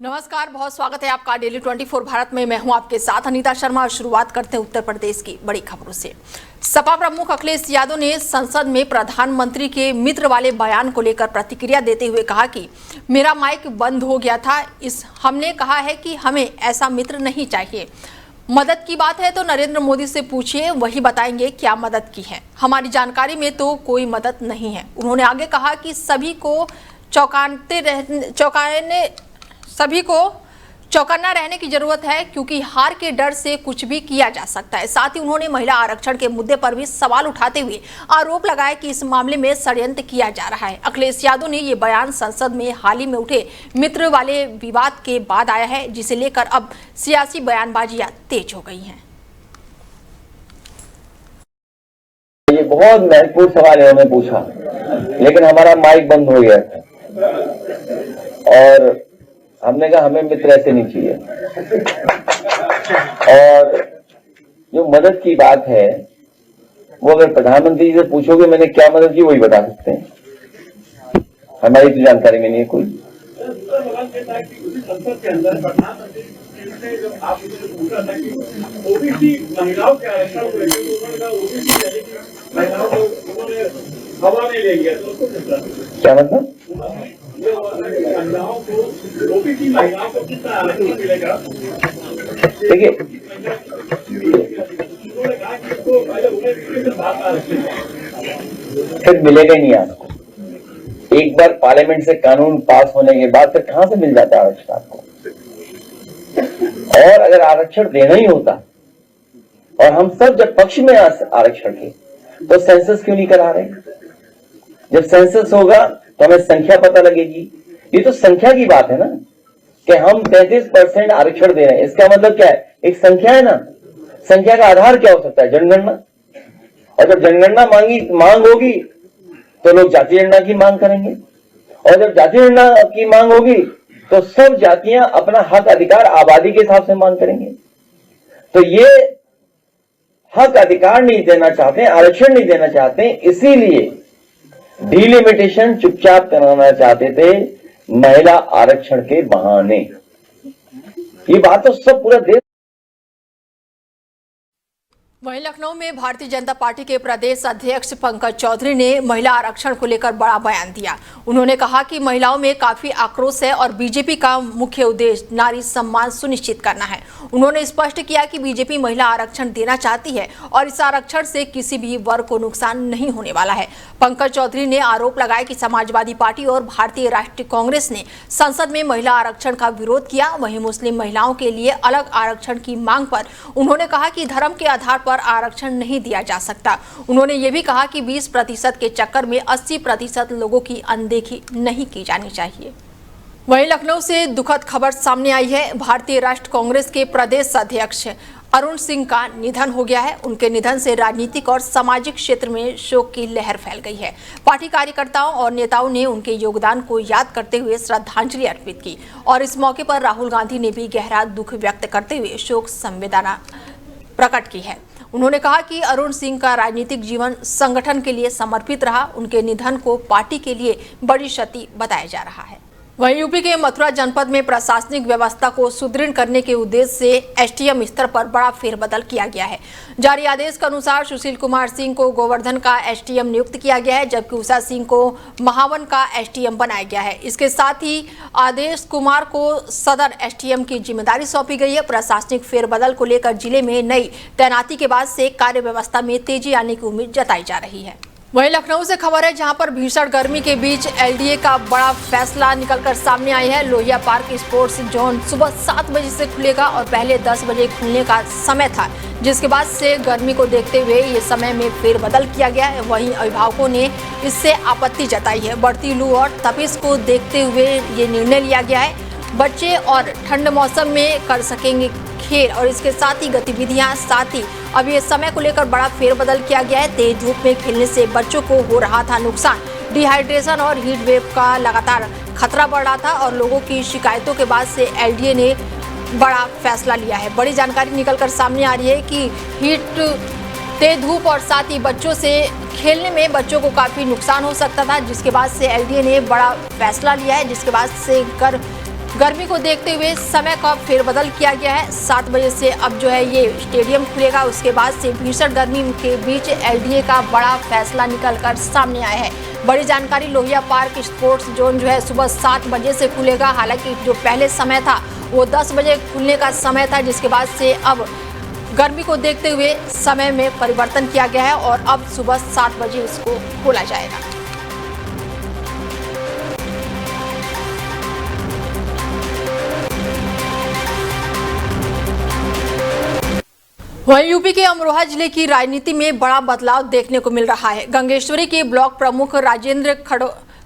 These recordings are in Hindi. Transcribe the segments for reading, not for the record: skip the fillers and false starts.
नमस्कार, बहुत स्वागत है आपका डेली 24 भारत में। मैं हूं आपके साथ अनीता शर्मा और शुरुआत करते हैं उत्तर प्रदेश की बड़ी खबरों से। सपा प्रमुख अखिलेश यादव ने संसद में प्रधानमंत्री के मित्र वाले बयान को लेकर प्रतिक्रिया देते हुए कहा कि मेरा माइक बंद हो गया था। हमने कहा है कि हमें ऐसा मित्र नहीं चाहिए। मदद की बात है तो नरेंद्र मोदी से पूछिए, वही बताएंगे क्या मदद की है। हमारी जानकारी में तो कोई मदद नहीं है। उन्होंने आगे कहा कि सभी को चौकन्ना रहने की जरूरत है, क्योंकि हार के डर से कुछ भी किया जा सकता है। साथ ही उन्होंने महिला आरक्षण के मुद्दे पर भी सवाल उठाते हुए आरोप लगाया कि इस मामले में षड्यंत्र किया जा रहा है। अखिलेश यादव ने ये बयान संसद में हाल ही में उठे मित्र वाले विवाद के बाद आया है, जिसे लेकर अब सियासी बयानबाजियां तेज हो गई हैं। ये बहुत महत्वपूर्ण सवाल है, उन्होंने पूछा, लेकिन हमारा माइक बंद हो गया था और हमने कहा हमें मित्र ऐसे नहीं चाहिए। और जो मदद की बात है वो अगर प्रधानमंत्री से पूछोगे मैंने क्या मदद की, वही बता सकते हैं। हमारी तो जानकारी में नहीं है कोई। संसद के अंदर प्रधानमंत्री ने जब आप पूछा था कि ओबीसी महिलाओं के आरक्षण को लेकर उन्होंने कहा ओबीसी महिलाओं को उन्होंने हवा नहीं लेंगे, तो उसको क्या मतलब महिलाओं को ओबीसी महिलाओं को कितना आरक्षण मिलेगा? देखिए, उन्होंने कहा कि इसको फिर मिलेगा ही नहीं आपको। एक बार पार्लियामेंट से कानून पास होने के बाद फिर कहां से मिल जाता है आरक्षण आपको? और अगर आरक्षण देना ही होता और हम सब जब पक्ष में आरक्षण के, तो सेंसस क्यों नहीं करा रहे? जब सेंसस होगा तो हमें संख्या पता लगेगी। ये तो संख्या की बात है ना, कि हम 33% आरक्षण दे रहे हैं। इसका मतलब क्या है? एक संख्या है ना। संख्या का आधार क्या हो सकता है? जनगणना। और जब जनगणना मांग होगी तो लोग जातीय जनगणना की मांग करेंगे, और जब जातीय जनगणना की मांग होगी तो सब जातियां अपना हक अधिकार आबादी के हिसाब से मांग करेंगे। तो ये हक अधिकार नहीं देना चाहते, आरक्षण नहीं देना चाहते, इसीलिए डिलिमिटेशन चुपचाप कराना चाहते थे महिला आरक्षण के बहाने। ये बात तो सब पूरा देश। वहीं लखनऊ में भारतीय जनता पार्टी के प्रदेश अध्यक्ष पंकज चौधरी ने महिला आरक्षण को लेकर बड़ा बयान दिया। उन्होंने कहा कि महिलाओं में काफी आक्रोश है और बीजेपी का मुख्य उद्देश्य नारी सम्मान सुनिश्चित करना है। उन्होंने स्पष्ट किया कि बीजेपी महिला आरक्षण देना चाहती है और इस आरक्षण से किसी भी वर्ग को नुकसान नहीं होने वाला है। पंकज चौधरी ने आरोप लगाया कि समाजवादी पार्टी और भारतीय राष्ट्रीय कांग्रेस ने संसद में महिला आरक्षण का विरोध किया। वहीं मुस्लिम महिलाओं के लिए अलग आरक्षण की मांग पर उन्होंने कहा कि धर्म के आधार पर आरक्षण नहीं दिया जा सकता। उन्होंने ये भी कहा कि 20% के चक्कर में 80% लोगों की अनदेखी नहीं की जानी चाहिए। वहीं लखनऊ से दुखद खबर सामने आई है। भारतीय राष्ट्रीय कांग्रेस के प्रदेश अध्यक्ष अरुण सिंह का निधन हो गया है। उनके निधन से राजनीतिक और सामाजिक क्षेत्र में शोक की लहर फैल गई है। पार्टी कार्यकर्ताओं और नेताओं ने उनके योगदान को याद करते हुए श्रद्धांजलि अर्पित की और इस मौके पर राहुल गांधी ने भी गहरा दुख व्यक्त करते हुए शोक संवेदना प्रकट की है। उन्होंने कहा कि अरुण सिंह का राजनीतिक जीवन संगठन के लिए समर्पित रहा। उनके निधन को पार्टी के लिए बड़ी क्षति बताया जा रहा है। वहीं यूपी के मथुरा जनपद में प्रशासनिक व्यवस्था को सुदृढ़ करने के उद्देश्य से एसडीएम स्तर पर बड़ा फेरबदल किया गया है। जारी आदेश के अनुसार सुशील कुमार सिंह को गोवर्धन का एसडीएम नियुक्त किया गया है, जबकि उषा सिंह को महावन का एसडीएम बनाया गया है। इसके साथ ही आदेश कुमार को सदर एसडीएम की जिम्मेदारी सौंपी गई है। प्रशासनिक फेरबदल को लेकर जिले में नई तैनाती के बाद से कार्य व्यवस्था में तेजी आने की उम्मीद जताई जा रही है। वहीं लखनऊ से खबर है, जहां पर भीषण गर्मी के बीच एलडीए का बड़ा फैसला निकलकर सामने आई है। लोहिया पार्क स्पोर्ट्स जोन सुबह 7 बजे से खुलेगा और पहले 10 बजे खुलने का समय था, जिसके बाद से गर्मी को देखते हुए ये समय में फेरबदल किया गया है। वहीं अभिभावकों ने इससे आपत्ति जताई है। बढ़ती लू और तपिश को देखते हुए ये निर्णय लिया गया है। बच्चे और ठंड मौसम में कर सकेंगे खेल और इसके साथ ही गतिविधियां। साथ ही अब ये समय को लेकर बड़ा फेरबदल किया गया है। तेज धूप में खेलने से बच्चों को हो रहा था नुकसान। डिहाइड्रेशन और हीट वेव का लगातार खतरा बढ़ रहा था और लोगों की शिकायतों के बाद से एलडीए ने बड़ा फैसला लिया है। बड़ी जानकारी निकलकर सामने आ रही है कि तेज धूप और साथ ही बच्चों से खेलने में बच्चों को काफी नुकसान हो सकता था, जिसके बाद से एलडीए ने बड़ा फैसला लिया है, जिसके बाद से गर्मी को देखते हुए समय का फेरबदल किया गया है। 7 बजे से अब जो है ये स्टेडियम खुलेगा। उसके बाद से भीषण गर्मी के बीच एलडीए का बड़ा फैसला निकलकर सामने आया है। बड़ी जानकारी, लोहिया पार्क स्पोर्ट्स जोन जो है सुबह 7 बजे से खुलेगा। हालांकि जो पहले समय था वो 10 बजे खुलने का समय था, जिसके बाद से अब गर्मी को देखते हुए समय में परिवर्तन किया गया है और अब सुबह 7 बजे इसको खोला जाएगा। वहीं यूपी के अमरोहा जिले की राजनीति में बड़ा बदलाव देखने को मिल रहा है। गंगेश्वरी के ब्लॉक प्रमुख राजेंद्र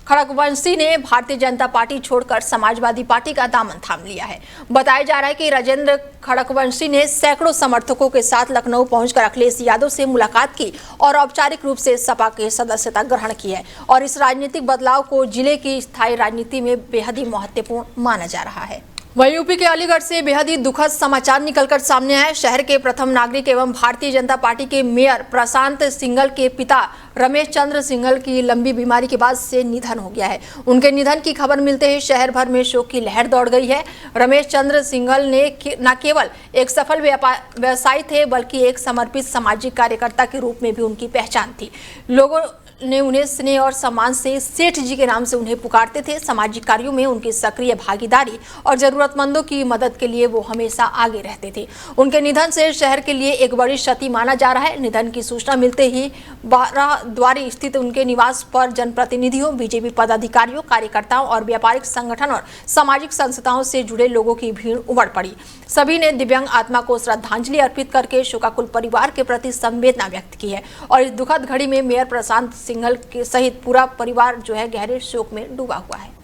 खड़गवंशी ने भारतीय जनता पार्टी छोड़कर समाजवादी पार्टी का दामन थाम लिया है। बताया जा रहा है कि राजेंद्र खड़गवंशी ने सैकड़ों समर्थकों के साथ लखनऊ पहुंचकर अखिलेश यादव से मुलाकात की और औपचारिक रूप से सपा के सदस्यता ग्रहण की है और इस राजनीतिक बदलाव को जिले की स्थायी राजनीति में बेहद ही महत्वपूर्ण माना जा रहा है। वहीं यूपी के अलीगढ़ से बेहद ही दुखद समाचार निकलकर सामने आया। शहर के प्रथम नागरिक एवं भारतीय जनता पार्टी के मेयर प्रशांत सिंघल के पिता रमेश चंद्र सिंघल की लंबी बीमारी के बाद से निधन हो गया है। उनके निधन की खबर मिलते ही शहर भर में शोक की लहर दौड़ गई है। रमेश चंद्र सिंघल ने न केवल एक सफल व्यवसायी थे, बल्कि एक समर्पित सामाजिक कार्यकर्ता के रूप में भी उनकी पहचान थी। लोगों ने उन्हें स्नेह और सम्मान से सेठ जी के नाम से उन्हें पुकारते थे। सामाजिक कार्यों में उनकी सक्रिय भागीदारी और जरूरतमंदों की मदद के लिए वो हमेशा आगे रहते थे। उनके निधन से शहर के लिए एक बड़ी क्षति माना जा रहा है। निधन की सूचना मिलते ही बाराद्वारी स्थित उनके निवास पर जनप्रतिनिधियों, बीजेपी पदाधिकारियों, कार्यकर्ताओं और व्यापारिक संगठन और सामाजिक संस्थाओं से जुड़े लोगों की भीड़ उमड़ पड़ी। सभी ने दिव्यांग आत्मा को श्रद्धांजलि अर्पित करके शोकाकुल परिवार के प्रति संवेदना व्यक्त की है और इस दुखद घड़ी में मेयर प्रशांत सिंघल के सहित पूरा परिवार जो है गहरे शोक में डूबा हुआ है।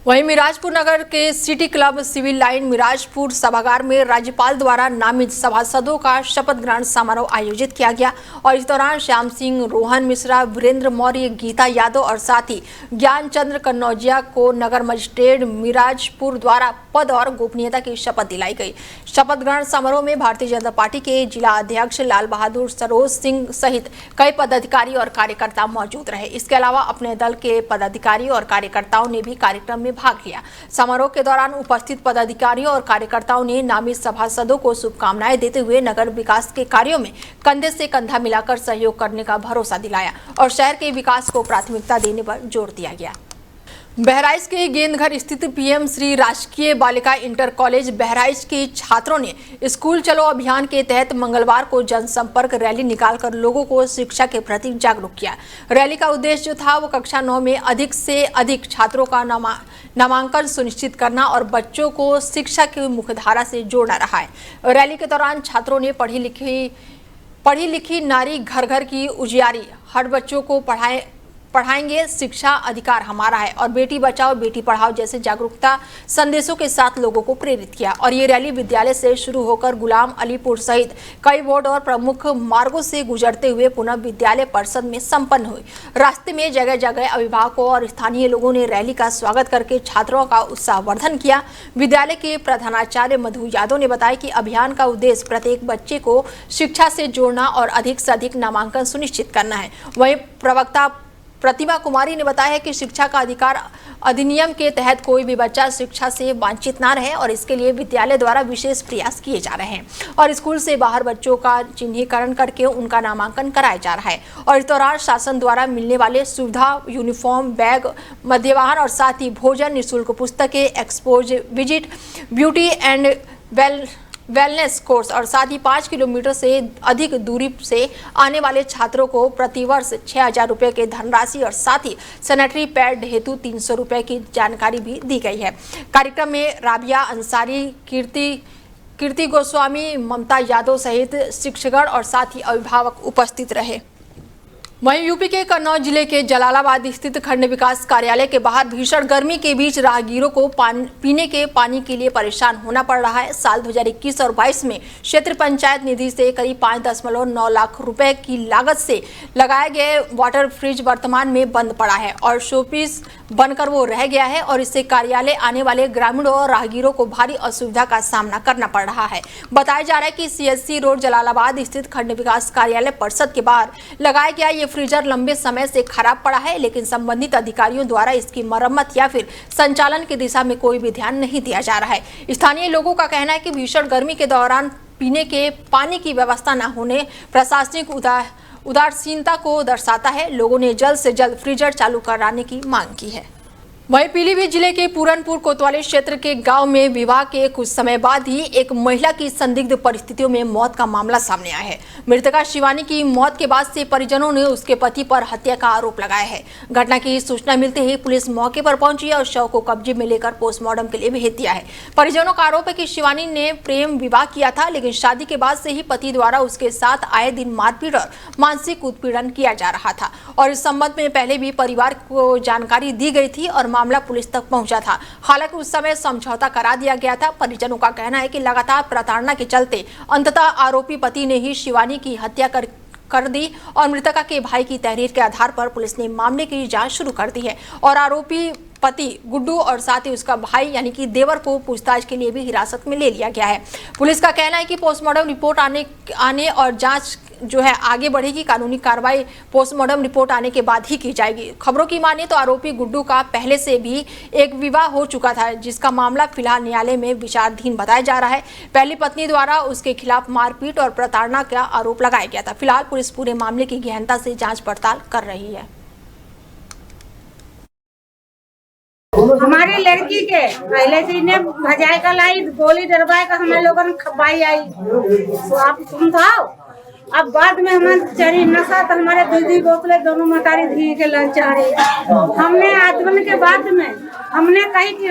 वहीं मिराजपुर नगर के city club civil line Mirajpur सभागार में राज्यपाल द्वारा नामित सभासदों का शपथ ग्रहण समारोह आयोजित किया गया और इस दौरान श्याम सिंह, रोहन मिश्रा, वीरेंद्र मौर्य, गीता यादव और साथ ही ज्ञानचंद्र कन्नौजिया को नगर मजिस्ट्रेट मिराजपुर द्वारा पद और गोपनीयता की शपथ दिलाई गई। शपथ ग्रहण समारोह में भारतीय जनता पार्टी के जिला अध्यक्ष लाल बहादुर सरोज सिंह सहित कई पदाधिकारी और कार्यकर्ता मौजूद रहे। इसके अलावा अपने दल के पदाधिकारी और कार्यकर्ताओं ने भी कार्यक्रम में भाग लिया। समारोह के दौरान उपस्थित पदाधिकारियों और कार्यकर्ताओं ने नामित सभासदों को शुभकामनाएं देते हुए नगर विकास के कार्यों में कंधे से कंधा मिलाकर सहयोग करने का भरोसा दिलाया और शहर के विकास को प्राथमिकता देने पर जोर दिया गया। बहराइच के गेंदघर स्थित पीएम श्री राजकीय बालिका इंटर कॉलेज बहराइच के छात्रों ने स्कूल चलो अभियान के तहत मंगलवार को जनसंपर्क रैली निकालकर लोगों को शिक्षा के प्रति जागरूक किया। रैली का उद्देश्य जो था वो कक्षा 9 में अधिक से अधिक छात्रों का नामांकन सुनिश्चित करना और बच्चों को शिक्षा की मुख्यधारा से जोड़ना रहा है। रैली के दौरान छात्रों ने पढ़ी लिखी नारी घर घर की उजियारी, हर बच्चों को पढ़ाएंगे, शिक्षा अधिकार हमारा है और बेटी बचाओ बेटी पढ़ाओ जैसे जागरूकता संदेशों के साथ लोगों को प्रेरित किया। और ये रैली विद्यालय से शुरू होकर गुलाम अलीपुर सहित कई वार्ड और प्रमुख मार्गों से गुजरते हुए पुनः विद्यालय परिसर में संपन्न हुई। रास्ते में जगह जगह अभिभावकों और स्थानीय लोगों ने रैली का स्वागत करके छात्रों का उत्साहवर्धन किया। विद्यालय के प्रधानाचार्य मधु यादव ने बताया कि अभियान का उद्देश्य प्रत्येक बच्चे को शिक्षा से जोड़ना और अधिक से अधिक नामांकन सुनिश्चित करना है। वहीं प्रवक्ता प्रतिमा कुमारी ने बताया कि शिक्षा का अधिकार अधिनियम के तहत कोई भी बच्चा शिक्षा से वंचित ना रहे और इसके लिए विद्यालय द्वारा विशेष प्रयास किए जा रहे हैं और स्कूल से बाहर बच्चों का चिन्हीकरण करके उनका नामांकन कराया जा रहा है। और इस दौरान शासन द्वारा मिलने वाले सुविधा, यूनिफॉर्म, बैग, मध्यवाहन और साथ ही भोजन, निःशुल्क पुस्तकें, expose visit, beauty and wellness course और साथ ही 5 किलोमीटर से अधिक दूरी से आने वाले छात्रों को प्रतिवर्ष 6,000 रुपये के धनराशि और साथ ही सैनिटरी पैड हेतु 300 रुपये की जानकारी भी दी गई है। कार्यक्रम में राबिया अंसारी, कीर्ति गोस्वामी, ममता यादव सहित शिक्षकगण और साथ ही अभिभावक उपस्थित रहे। वहीं यूपी के कन्नौज जिले के जलालाबाद स्थित खंड विकास कार्यालय के बाहर भीषण गर्मी के बीच राहगीरों को पीने के पानी के लिए परेशान होना पड़ रहा है। साल 2021 और 22 में क्षेत्र पंचायत निधि से करीब 5.9 लाख रुपए की लागत से लगाए गए वाटर फ्रिज वर्तमान में बंद पड़ा है और शोपीस बनकर वो रह गया है और इससे कार्यालय आने वाले ग्रामीणों और राहगीरों को भारी असुविधा का सामना करना पड़ रहा है। बताया जा रहा है कि CSC रोड जलालाबाद स्थित खंड विकास कार्यालय परिषद के बाहर लगाया गया ये फ्रीजर लंबे समय से खराब पड़ा है, लेकिन संबंधित अधिकारियों द्वारा इसकी मरम्मत या फिर संचालन की दिशा में कोई भी ध्यान नहीं दिया जा रहा है। स्थानीय लोगों का कहना है कि भीषण गर्मी के दौरान पीने के पानी की व्यवस्था न होने प्रशासनिक उदासीनता को दर्शाता है। लोगों ने जल्द से जल्द फ्रीजर चालू कराने की मांग की है। वहीं पीलीभीत जिले के पूरनपुर कोतवाली क्षेत्र के गांव में विवाह के कुछ समय बाद ही एक महिला की संदिग्ध परिस्थितियों में मौत का मामला सामने आया है। मृतका शिवानी की मौत के बाद से परिजनों ने उसके पति पर हत्या का आरोप लगाया है। घटना की सूचना मिलते ही पुलिस मौके पर पहुंची और शव को कब्जे में लेकर पोस्टमार्टम के लिए भेज दिया है। परिजनों का आरोप है कि शिवानी ने प्रेम विवाह किया था, लेकिन शादी के बाद से ही पति द्वारा उसके साथ आए दिन मारपीट और मानसिक उत्पीड़न किया जा रहा था और इस संबंध में पहले भी परिवार को जानकारी दी गई थी और मामला पुलिस तक पहुंचा था। हालांकि उस समय समझौता करा दिया गया था। परिजनों का कहना है कि लगातार प्रताड़ना के चलते अंततः आरोपी पति ने ही शिवानी की हत्या कर दी और मृतका के भाई की तहरीर के आधार पर पुलिस ने मामले की जांच शुरू कर दी है और आरोपी पति गुड्डू और साथ ही उसका भाई यानी कि देवर को पूछताछ के लिए भी हिरासत में ले लिया गया है। पुलिस का कहना है कि पोस्टमार्टम रिपोर्ट आने और जांच जो है आगे बढ़ेगी। कानूनी कार्रवाई पोस्टमार्टम रिपोर्ट आने के बाद ही की जाएगी। खबरों की माने तो आरोपी गुड्डू का पहले से भी एक विवाह हो चुका था, जिसका मामला फिलहाल न्यायालय में विचाराधीन बताया जा रहा है। पहली पत्नी द्वारा उसके खिलाफ मारपीट और प्रताड़ना का आरोप लगाया गया था। फिलहाल पुलिस पूरे मामले की गहनता से जांच पड़ताल कर रही है। हमारी लड़की के पहले से ने भजाए का लाई गोली डरवाए का हमें लोगन खपाई आई तो आप तुम था। अब बाद में हमारे चढ़ी नशा तो हमारे दीदी बोतले दोनों मतारी धी के लग चाहे। हमने आजमन के बाद में हमने कही कि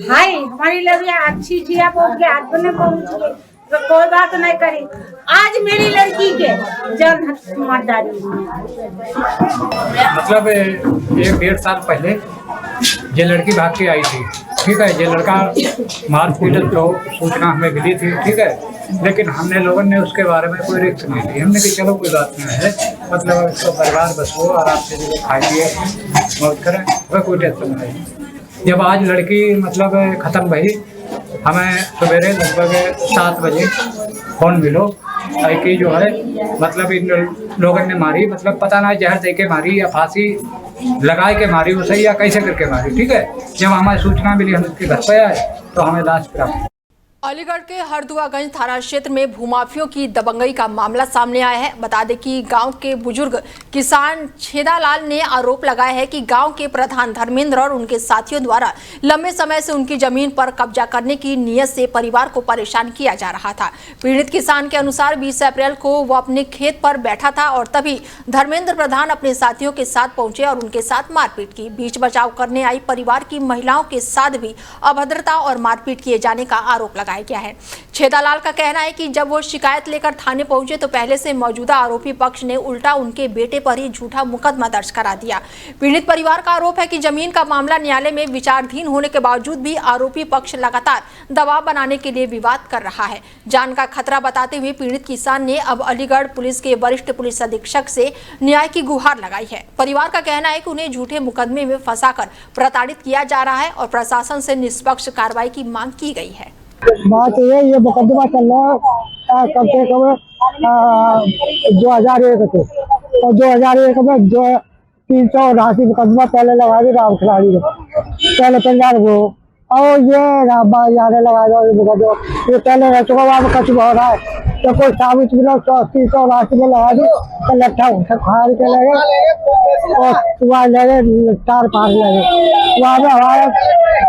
भाई हमारी लड़कियां अच्छी थी, आप आजमन में पहुंच गए तो कोई बात नहीं करी। आज मेरी लड़की के जन मार डाली। मतलब 1-1.5 साल पहले ये लड़की भाग के आई थी, ठीक है। ये लड़का मार पीटत तो सूचना हमें मिली थी, ठीक है। लेकिन हमने लोगों ने उसके बारे में कोई रिस्क नहीं ली। हमने कहा चलो कोई बात नहीं है, मतलब इसका परिवार बस हो आराम से जो खाए पिए मौज करें, वह कोई टेंशन नहीं। जब आज लड़की मतलब ख़त्म भई, हमें सवेरे लगभग 7 बजे फ़ोन मिलो कि जो है मतलब इन लोगों ने मारी, मतलब पता ना जहर दे के मारी या फांसी लगाए के मारी उसे या कैसे करके मारी, ठीक है। जब हमारी सूचना मिली हम उसके घर पे आए तो हमें लाश प्राप्त। अलीगढ़ के हरदुआगंज थाना क्षेत्र में भूमाफियों की दबंगई का मामला सामने आया है। बता दें कि गांव के बुजुर्ग किसान छेदालाल ने आरोप लगाया है कि गांव के प्रधान धर्मेंद्र और उनके साथियों द्वारा लंबे समय से उनकी जमीन पर कब्जा करने की नीयत से परिवार को परेशान किया जा रहा था। पीड़ित किसान के अनुसार 20 अप्रैल को वो अपने खेत पर बैठा था और तभी धर्मेंद्र प्रधान अपने साथियों के साथ पहुंचे और उनके साथ मारपीट की। बीच बचाव करने आई परिवार की महिलाओं के साथ भी अभद्रता और मारपीट किए जाने का आरोप लगाया गया है। छेदालाल का कहना है कि जब वो शिकायत लेकर थाने पहुंचे तो पहले से मौजूदा आरोपी पक्ष ने उल्टा उनके बेटे पर ही झूठा मुकदमा दर्ज करा दिया। पीड़ित परिवार का आरोप है कि जमीन का मामला न्यायालय में विचाराधीन होने के बावजूद भी आरोपी पक्ष लगातार दबाव बनाने के लिए विवाद कर रहा है। जान का खतरा बताते हुए पीड़ित किसान ने अब अलीगढ़ पुलिस के वरिष्ठ पुलिस अधीक्षक से न्याय की गुहार लगाई है। परिवार का कहना है कि उन्हें झूठे मुकदमे में फंसाकर प्रताड़ित किया जा रहा है और प्रशासन से निष्पक्ष कार्रवाई की मांग की गई है। बात ये मुकदमा चल रहा है कम से कम 2001 से और 2001 में जो 389 मुकदमा पहले लगा दी राम खिलाड़ी पहले पंजाब को और ये याद लगा दो मुकदमा ये पहले रह चुका वहाँ कच हो रहा है तो कोई साबित मिला 389 में लगा दी तो लट्ठा खाड़ के लगे और वहाँ लगे 4-5 लगे वहाँ पे हमारा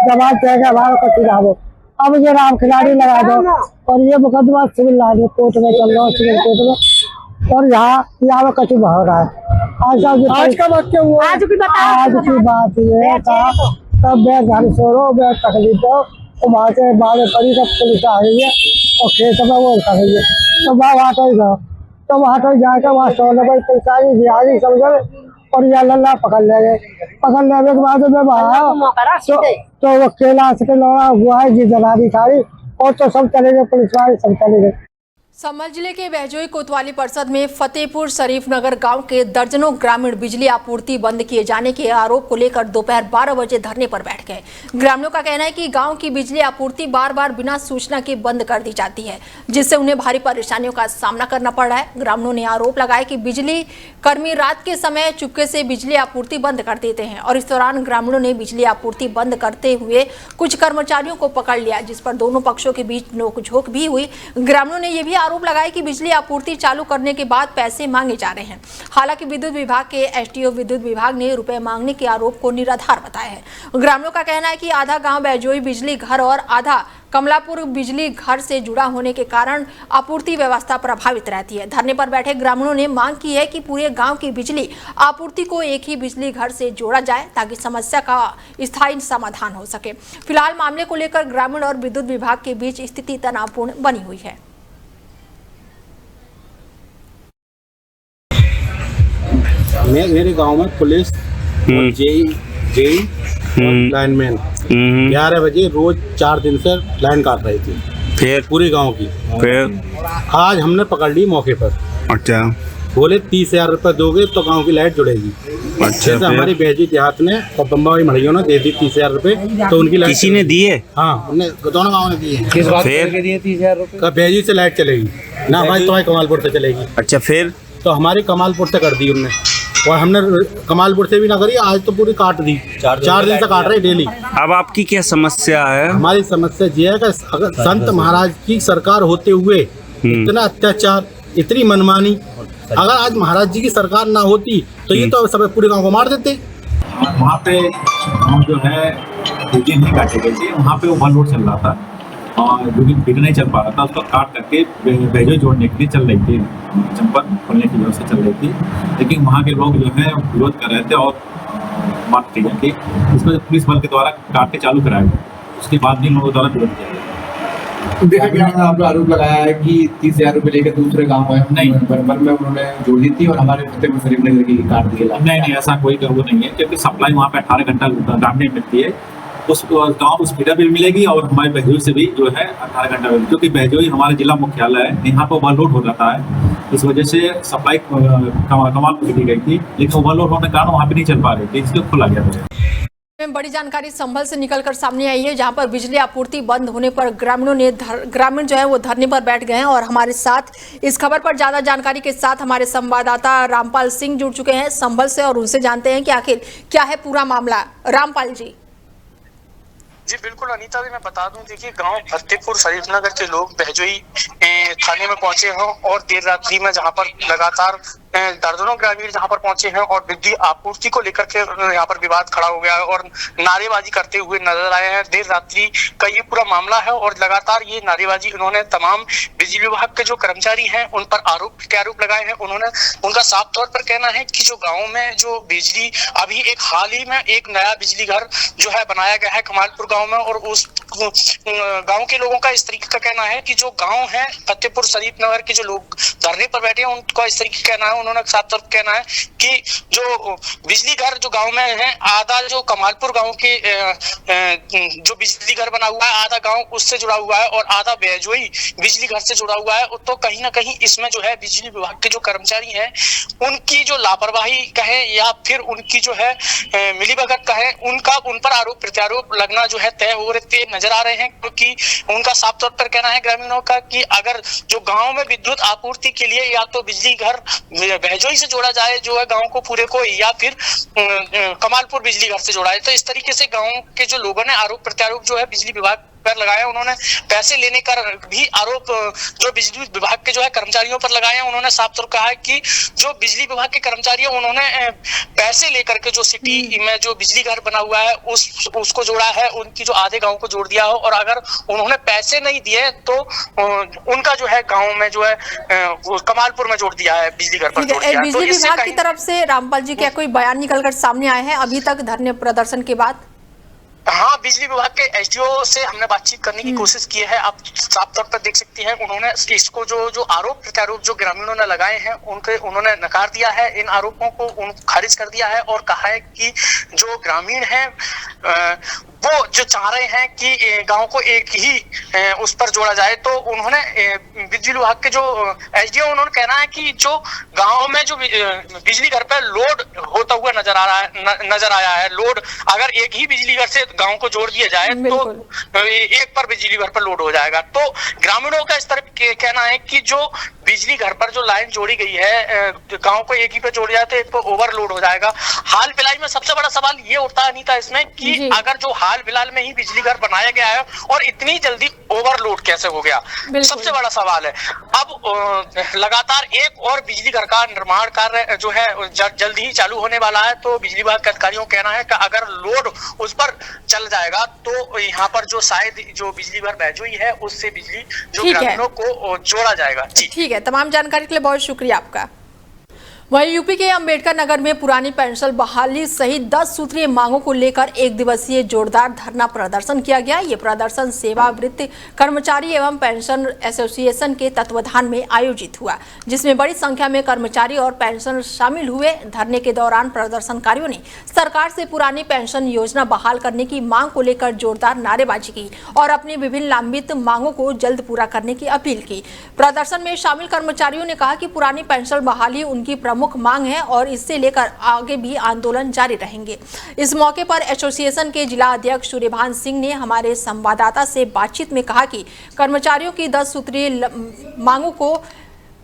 जमात चाहिए हमारा कच्ची रहा। अब ये राम खिलाड़ी लगा दो और ये मुकदमा सिविल लाइन कोर्ट में चल रहा है, सिविल कोर्ट में और यहाँ कचू हो रहा है। आज का वक्त हुआ आज की बात ये था तब मैं घर छोड़ो मैं तकलीफ हो तो वहाँ से बाद पड़ी तब पुलिस आ गई है और खेत में वो उठा गई है तो वहाँ तो जाकर वहाँ 100 नंबर पैसा की समझ और यह लल्ला पकड़ लेंगे के बाद में वहाँ तो वो कैलाश के लौड़ा हुआ है जी जनानी सारी और तो सब चले गए पुलिस वाले सब चले गए। संभल जिले के बहजोई कोतवाली परिषद में फतेहपुर शरीफ नगर गांव के दर्जनों ग्रामीण बिजली आपूर्ति बंद किए जाने के आरोप को लेकर दोपहर 12 बजे धरने पर बैठ गए। ग्रामीणों का कहना है कि गांव की बिजली आपूर्ति बार बार बिना सूचना के बंद कर दी जाती है, जिससे उन्हें भारी परेशानियों का सामना करना पड़ रहा है। ग्रामीणों ने आरोप लगाया कि बिजली कर्मी रात के समय चुपके से बिजली आपूर्ति बंद कर देते हैं और इस दौरान ग्रामीणों ने बिजली आपूर्ति बंद करते हुए कुछ कर्मचारियों को पकड़ लिया, जिस पर दोनों पक्षों के बीच नोकझोंक भी हुई। ग्रामीणों ने यह भी आरोप लगाया कि बिजली आपूर्ति चालू करने के बाद पैसे मांगे जा रहे हैं। हालांकि विद्युत विभाग के एसडीओ विद्युत विभाग ने रुपए मांगने के आरोप को निराधार बताया है। ग्रामीणों का कहना है कि आधा गांव बहजोई बिजली घर और आधा कमलापुर बिजली घर से जुड़ा होने के कारण आपूर्ति व्यवस्था प्रभावित रहती है। धरने पर बैठे ग्रामीणों ने मांग की है कि पूरे गांव की बिजली आपूर्ति को एक ही बिजली घर से जोड़ा जाए ताकि समस्या का स्थायी समाधान हो सके। फिलहाल मामले को लेकर ग्रामीण और विद्युत विभाग के बीच स्थिति तनावपूर्ण बनी हुई है। मेरे गांव में पुलिस और जेई लाइनमैन 11 बजे रोज 4 दिन से लाइन काट रही थी, फिर पूरी गांव की। फिर आज हमने पकड़ ली मौके पर। अच्छा, बोले 30,000 रुपये दोगे तो गांव की लाइट जुड़ेगी। अच्छा, जैसे हमारी बहजी देहात ने और बम्बाई मड़ियों ने दे दी 30,000 रुपये, तो उनकी लाइट किसी ने दिए? हाँ, उन्हें दोनों गाँव ने दिए। किस बात करके दिए 30,000 रुपये? बहजी से लाइट चलेगी ना भाई, तुम्हारी कमालपुर से चलेगी। अच्छा, फिर तो हमारी कमालपुर से कर दी उनने, और हमने कमालपुर से भी ना करी, आज तो पूरी काट दी। 4 दिन से काट रहे डेली। अब आपकी क्या समस्या है? हमारी समस्या ये है कि अगर संत महाराज की सरकार होते हुए इतना अत्याचार, इतनी मनमानी, अगर आज महाराज जी की सरकार ना होती तो ये तो सब पूरे गांव को मार देते। वहाँ पे हम जो है बिजली नहीं काटे गए थे, वहाँ पे ओवरलोड चल रहा था और जो कि बिजली नहीं चल पा रहा था, उसको काट करके बहजोई जोड़ने के लिए चल रही थी, चंपत खोलने की व्यवस्था चल रही थी। लेकिन वहाँ के लोग जो है विरोध कर रहे थे और बात की गई थी, इसमें पुलिस बल के द्वारा काटने चालू कराया गया। उसके बाद भी लोगों द्वारा विरोध किया गया। आपने आरोप लगाया है कि 30,000 रुपये लेकर दूसरे गाँव में नहीं बराबर में उन्होंने जोड़ दी थी और हमारे फतेहपुर शरीफ नगर की काट दिया। नहीं, ऐसा कोई वो नहीं है, क्योंकि सप्लाई वहाँ पे 18 घंटा डालने मिलती है। उस गाँव उस फीडर भी मिलेगी और हमारे बहजोई से भी जो है 18 घंटा मिलेगी, क्योंकि बहजोई हमारा जिला मुख्यालय है, यहाँ पर ओवरलोड हो जाता है। इस वजह से सप्लाई कमालपुर दी गई थी, लेकिन ओवरलोड होने के कारण वहाँ पे नहीं चल पा रही थी, इसलिए खोला गया था। बड़ी जानकारी संभल से निकलकर सामने आई है, जहां पर बिजली आपूर्ति बंद होने पर ग्रामीण जो है वो धरने पर बैठ गए हैं। और हमारे साथ इस खबर पर ज्यादा जानकारी के साथ हमारे संवाददाता रामपाल सिंह जुड़ चुके हैं संभल से, और उनसे जानते हैं कि आखिर क्या है पूरा मामला। रामपाल जी। जी बिल्कुल अनीता जी, मैं बता दूं, देखिए गांव फतेहपुर शरीफ नगर के लोग बहजोई थाने में पहुंचे हैं और देर रात्रि में जहां पर लगातार दर्जनों ग्रामीण जहां पर पहुंचे हैं और बिजली आपूर्ति को लेकर के यहाँ पर विवाद खड़ा हो गया है और नारेबाजी करते हुए नजर आए हैं। देर रात्रि का ये पूरा मामला है और लगातार ये नारेबाजी उन्होंने तमाम बिजली विभाग के जो कर्मचारी हैं उन पर आरोप लगाए हैं। उन्होंने उनका साफ तौर पर कहना है कि जो गाँव में जो बिजली अभी एक हाल ही में एक नया बिजली घर जो है बनाया गया है कमालपुर गाँव में, और उस गाँव के लोगों का इस तरीके का कहना है कि जो गाँव है फतेहपुर शरीफ नगर के जो लोग धरने पर बैठे हैं उनका इस तरीके का कहना है। उन्होंने साफ तौर पर कहना है कि जो बिजली घर जो गांव में है, आधा जो कमालपुर गांव के जो बिजली घर बना हुआ है, आधा गांव उससे जुड़ा हुआ है और आधा बहजोई बिजली घर से जुड़ा हुआ है। तो कहीं ना कहीं इसमें जो है बिजली विभाग के जो कर्मचारी हैं उनकी जो लापरवाही कहे या फिर उनकी जो है मिलीभगत कहे, उन पर आरोप प्रत्यारोप लगना जो है तय हो रहे नजर आ रहे हैं। क्योंकि उनका साफ तौर पर कहना है ग्रामीणों का कि अगर जो गाँव में विद्युत आपूर्ति के लिए या तो बिजली घर बहजोई से जोड़ा जाए जो है गांव को पूरे को, या फिर कमालपुर बिजली घर से जोड़ा है। तो इस तरीके से गांव के जो लोगों ने आरोप प्रत्यारोप जो है बिजली विभाग पर लगाया। उन्होंने पैसे लेने का भी आरोप जो बिजली विभाग के जो है कर्मचारियों पर लगाए हैं। उन्होंने साफ तौर कहा है कि जो बिजली विभाग के कर्मचारी हैं उन्होंने पैसे लेकर के जो सिटी में जो बिजली घर बना हुआ है उसको जोड़ा है, उनकी जो आधे गाँव को जोड़ दिया हो, और अगर उन्होंने पैसे नहीं दिए तो उनका जो है गाँव में जो है कमालपुर में जोड़ दिया है, बिजली घर पर जोड़ दिया है। बिजली विभाग की तरफ से रामपाल जी क्या कोई बयान निकलकर सामने आए हैं अभी तक धरने प्रदर्शन के बाद? हाँ, बिजली विभाग के एसडीओ से हमने बातचीत करने की कोशिश की है। आप साफ तौर पर देख सकती हैं, उन्होंने इसको जो आरोप प्रत्यारोप जो ग्रामीणों ने लगाए हैं उन्होंने नकार दिया है, इन आरोपों को खारिज कर दिया है और कहा है कि जो ग्रामीण हैं वो जो चाह रहे हैं कि गांव को एक ही उस पर जोड़ा जाए, तो उन्होंने बिजली विभाग के जो एसडीओ उन्होंने कहना है कि जो गांव में जो बिजली घर पर लोड होता हुआ नजर आया है, लोड अगर एक ही बिजली घर से गांव को जोड़ दिया जाए तो एक पर बिजली घर पर लोड हो जाएगा। तो ग्रामीणों का इस तरह कहना है कि जो बिजली घर पर जो लाइन जोड़ी गई है गांव को एक ही पे जोड़ जाए तो एक पर ओवरलोड हो जाएगा। हाल फिलहाल में सबसे बड़ा सवाल ये उठता है अनीता इसमें कि अगर जो हाल फिलहाल में ही बिजली घर बनाया गया है और इतनी जल्दी ओवरलोड कैसे हो गया, सबसे बड़ा सवाल है। अब लगातार एक और बिजली घर का निर्माण कार्य जो है जल्द ही चालू होने वाला है, तो बिजली विभाग के अधिकारियों का कहना है कि अगर लोड उस पर चल जाएगा तो यहाँ पर जो शायद जो बिजली घर बैजोई है उससे बिजली जो ग्रामीणों को जोड़ा जाएगा। जी ठीक है, तमाम जानकारी के लिए बहुत शुक्रिया आपका। वहीं यूपी के अंबेडकर नगर में पुरानी पेंशन बहाली सहित 10 सूत्रीय मांगों को लेकर एक दिवसीय जोरदार धरना प्रदर्शन किया गया। ये प्रदर्शन सेवावृत्त कर्मचारी एवं पेंशन एसोसिएशन के तत्वाधान में आयोजित हुआ, जिसमें बड़ी संख्या में कर्मचारी और पेंशन शामिल हुए। धरने के दौरान प्रदर्शनकारियों ने सरकार से पुरानी पेंशन योजना बहाल करने की मांग को लेकर जोरदार नारेबाजी की और अपनी विभिन्न लंबित मांगों को जल्द पूरा करने की अपील की। प्रदर्शन में शामिल कर्मचारियों ने कहा कि पुरानी पेंशन बहाली उनकी प्रमुख मांग है और इससे लेकर आगे भी आंदोलन जारी रहेंगे। इस मौके पर एसोसिएशन के जिला अध्यक्ष सूर्यभान सिंह ने हमारे संवाददाता से बातचीत में कहा कि कर्मचारियों की 10 सूत्रीय मांगों को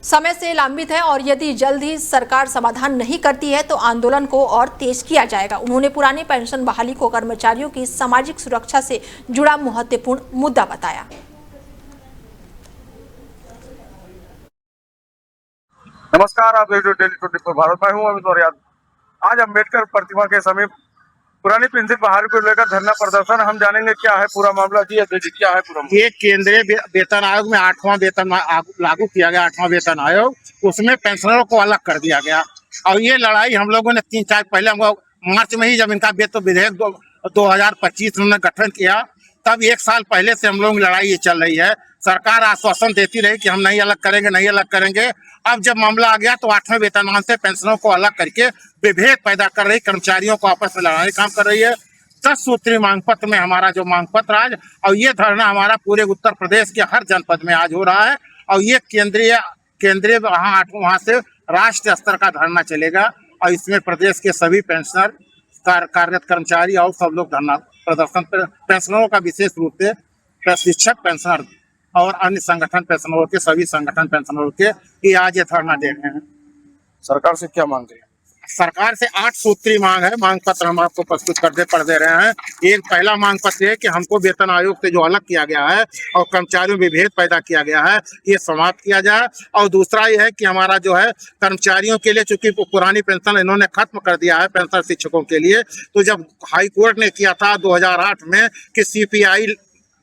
समय से लंबित है और यदि जल्द ही सरकार समाधान नहीं करती है तो आंदोलन को और तेज किया जाएगा। उन्होंने पुरानी पेंशन बहाली को कर्मचारियों की सामाजिक सुरक्षा से जुड़ा महत्वपूर्ण मुद्दा बताया। नमस्कार, आप देख रहे हो डेली 24 भारत। मैं हूं अमित और आज अम्बेडकर प्रतिमा के समीप पुरानी पेंशन बहाली को लेकर धरना प्रदर्शन। हम जानेंगे क्या है पूरा मामला। जी क्या है पूरा? ये केंद्रीय वेतन आयोग में 8वां वेतन लागू किया गया, 8वां वेतन आयोग, उसमें पेंशनरों को अलग कर दिया गया। और ये लड़ाई हम लोगों ने 3-4 पहले मार्च में ही जब इनका वेतन विधेयक 2025 में गठन किया, तब 1 साल पहले से हम लोगों की लड़ाई ये चल रही है। सरकार आश्वासन देती रही कि हम नहीं अलग करेंगे। अब जब मामला आ गया तो 8वें वेतनमान से पेंशनों को अलग करके विभेद पैदा कर रही, कर्मचारियों को आपस में लड़ाने का काम कर रही है। 10 सूत्रीय मांग पत्र में हमारा जो मांग पत्र आज, और ये धरना हमारा पूरे उत्तर प्रदेश के हर जनपद में आज हो रहा है। और ये केंद्रीय वहाँ से राष्ट्रीय स्तर का धरना चलेगा और इसमें प्रदेश के सभी पेंशनर, कार्यरत कर्मचारी और सब लोग धरना प्रदर्शन, पेंशनरों का विशेष रूप से प्रशिक्षक पेंशनर और अन्य संगठन पेंशनरों के, सभी संगठन पेंशनरों के ये आज ये धरना दे रहे हैं। सरकार से क्या मांग रहे हैं? सरकार से 8 सूत्री मांग है। मांग पत्र हम आपको प्रस्तुत पढ़ दे रहे हैं। एक पहला मांग पत्र है कि हमको वेतन आयोग से जो अलग किया गया है और कर्मचारियों में भेद पैदा किया गया है, ये समाप्त किया जाए। और दूसरा ये है कि हमारा जो है कर्मचारियों के लिए, चूंकि पुरानी पेंशन इन्होंने खत्म कर दिया है पेंशन शिक्षकों के लिए, तो जब हाई कोर्ट ने किया था 2008 में कि CPI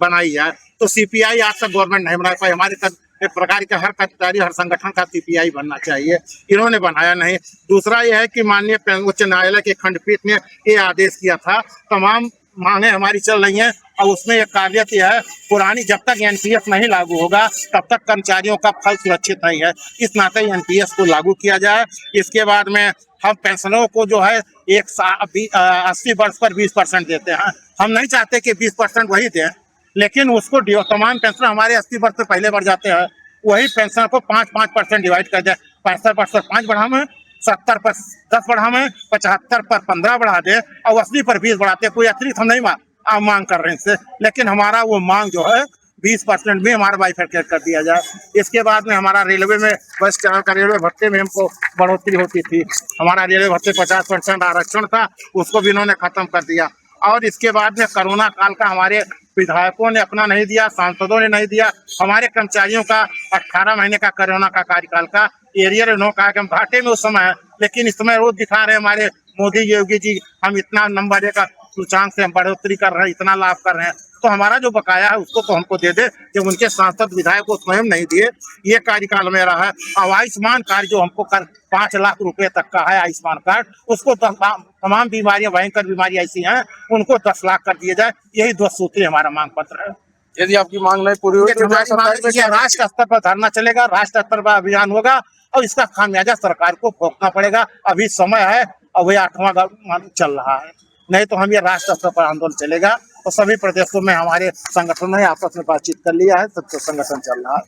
बनाई जाए, तो CPI आज तक गवर्नमेंट नहीं बना पाई। हमारे एक प्रकार के हर कर्मचारी, हर संगठन का CPI बनना चाहिए, इन्होंने बनाया नहीं। दूसरा यह है कि माननीय उच्च न्यायालय के खंडपीठ ने ये आदेश किया था, तमाम मांगे हमारी चल रही हैं और उसमें एक कार्यत यह है, पुरानी जब तक NPS नहीं लागू होगा तब तक कर्मचारियों का फल सुरक्षित नहीं है। इस नाते NPS को लागू किया जाए। इसके बाद में हम पेंशनों को जो है 80 वर्ष पर 20% देते हैं। हम नहीं चाहते कि 20% वही दें, लेकिन उसको तमाम पेंशन हमारे 80 वर्ष से पहले बढ़ जाते हैं, वही पेंशन को 5% डिवाइड कर दे। 65 पर 5 बढ़ा में, 70 पर 10 बढ़ा में, 75 पर 15 बढ़ा दे और 80 पर 20 बढ़ाते। कोई अतिरिक्त हम नहीं मांग कर रहे हैं इससे, लेकिन हमारा वो मांग जो है 20% में हमारा बाइफरकेट कर दिया जाए। इसके बाद में हमारा रेलवे में बस चालक का रेलवे भत्ते में हमको बढ़ोतरी होती थी। हमारा रेलवे भत्ते 50% आरक्षण था, उसको भी इन्होंने खत्म कर दिया। और इसके बाद में कोरोना काल का हमारे विधायकों ने अपना नहीं दिया, सांसदों ने नहीं दिया। हमारे कर्मचारियों का 18 महीने का कोरोना का कार्यकाल का एरियर इन्होंने कहा कि हम घाटे में उस समय है, लेकिन इस समय रोज दिखा रहे हैं हमारे मोदी योगी जी, हम इतना नंबर 1 का सूचांक से हम बढ़ोतरी कर रहे हैं, इतना लाभ कर रहे हैं। तो हमारा जो बकाया है उसको तो हमको दे दे, जब उनके सांसद विधायक को स्वयं नहीं दिए। ये कार्यकाल मेरा है। अब आयुष्मान कार्ड जो हमको 5 लाख रुपए तक का है आयुष्मान कार्ड, उसको तमाम बीमारियां, भयंकर बीमारियां ऐसी हैं, उनको 10 लाख कर दिया जाए। यही 2 सूत्री हमारा मांग पत्र है। यदि आपकी मांग नहीं पूरी हुई तो राष्ट्र स्तर पर धरना चलेगा, राष्ट्र स्तर पर अभियान होगा और इसका खामियाजा सरकार को भुगतना पड़ेगा। अभी समय है और वही 8वां चल रहा है, नहीं तो हम ये राष्ट्र स्तर पर आंदोलन चलेगा। और सभी प्रदेशों में हमारे संगठन ने आपस में बातचीत कर लिया है, सबसे संगठन चल रहा है।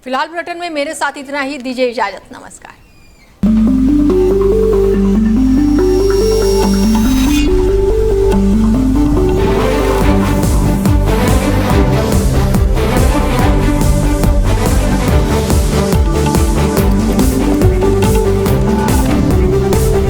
फिलहाल बुलेटिन में मेरे साथ इतना ही। दीजिए इजाजत, नमस्कार।